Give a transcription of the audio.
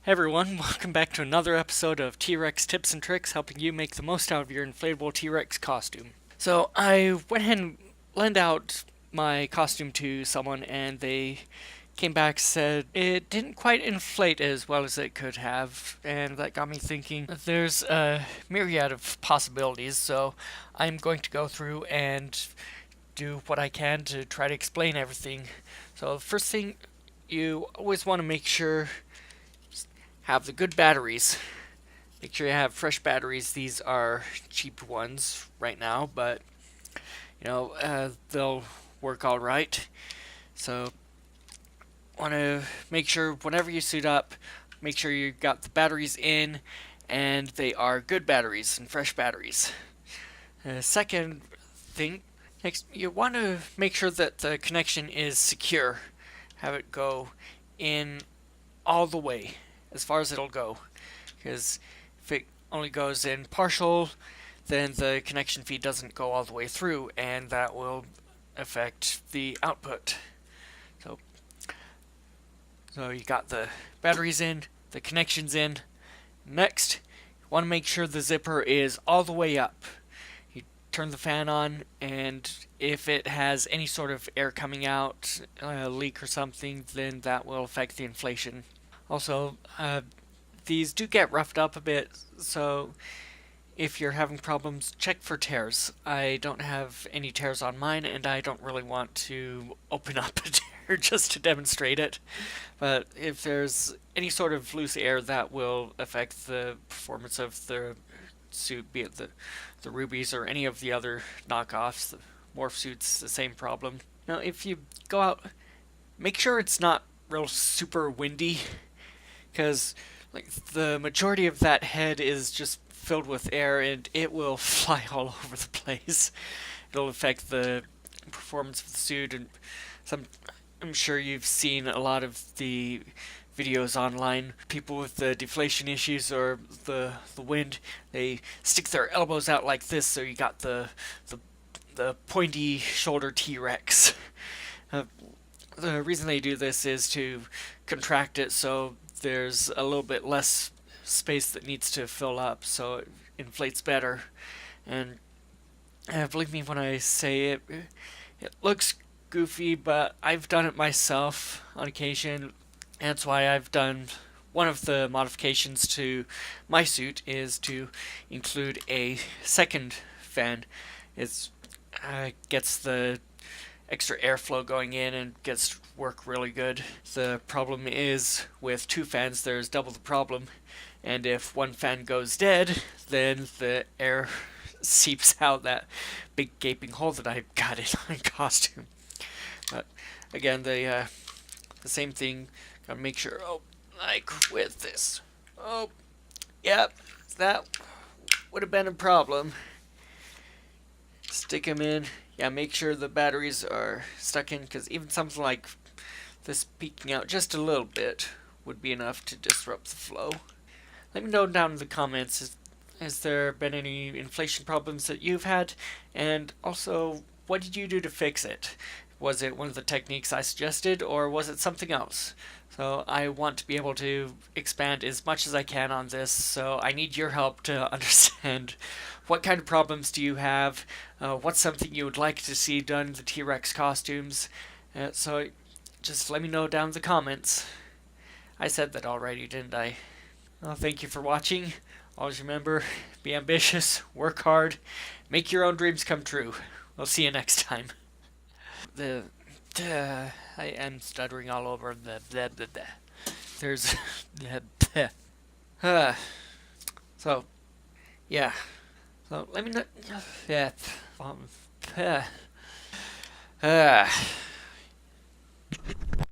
Hey everyone, welcome back to another episode of T-Rex Tips and Tricks, helping you make the most out of your inflatable T-Rex costume. So I went ahead and lent out my costume to someone and they came back and said it didn't quite inflate as well as it could have, and that got me thinking there's a myriad of possibilities, so I'm going to go through and do what I can to try to explain everything. So the first thing, you always want to make sure have the good batteries. Make sure you have fresh batteries. These are cheap ones right now, but they'll work all right. So want to make sure whenever you suit up, make sure you got the batteries in and they are good batteries and fresh batteries. Second thing, next, you want to make sure that the connection is secure. Have it go in all the way, as far as it'll go. Because if it only goes in partial, then the connection feed doesn't go all the way through, and that will affect the output. So you got the batteries in, the connections in. Next, you want to make sure the zipper is all the way up. You turn the fan on, and if it has any sort of air coming out, a leak or something, then that will affect the inflation. Also, these do get roughed up a bit, so if you're having problems, check for tears. I don't have any tears on mine, and I don't really want to open up a tear just to demonstrate it. But if there's any sort of loose air, that will affect the performance of the suit, be it the Rubies or any of the other knockoffs. The Morph suit's the same problem. Now, if you go out, make sure it's not real super windy, because the majority of that head is just filled with air and it will fly all over the place. It'll affect the performance of the suit, and I'm sure you've seen a lot of the videos online. People with the deflation issues or the wind, they stick their elbows out like this, so you got the pointy shoulder T-Rex. The reason they do this is to contract it so there's a little bit less space that needs to fill up, so it inflates better. And believe me when I say it looks goofy, but I've done it myself on occasion. That's why I've done one of the modifications to my suit is to include a second fan. It gets the extra airflow going in and gets work really good. The problem is with two fans there's double the problem, and if one fan goes dead, then the air seeps out that big gaping hole that I got in my costume. But again, the same thing, gotta make sure, like with this, yep, that would have been a problem. Stick them in. Yeah, make sure the batteries are stuck in, because even something like this peeking out just a little bit would be enough to disrupt the flow. Let me know down in the comments, has there been any inflation problems that you've had? And also, what did you do to fix it? Was it one of the techniques I suggested, or was it something else? So I want to be able to expand as much as I can on this, so I need your help to understand what kind of problems do you have, what's something you would like to see done in the T-Rex costumes. So just let me know down in the comments. I said that already, didn't I? Well, thank you for watching. Always remember, be ambitious, work hard, make your own dreams come true. We'll see you next time. I am stuttering all over there's so yeah, so let me know. Yeah.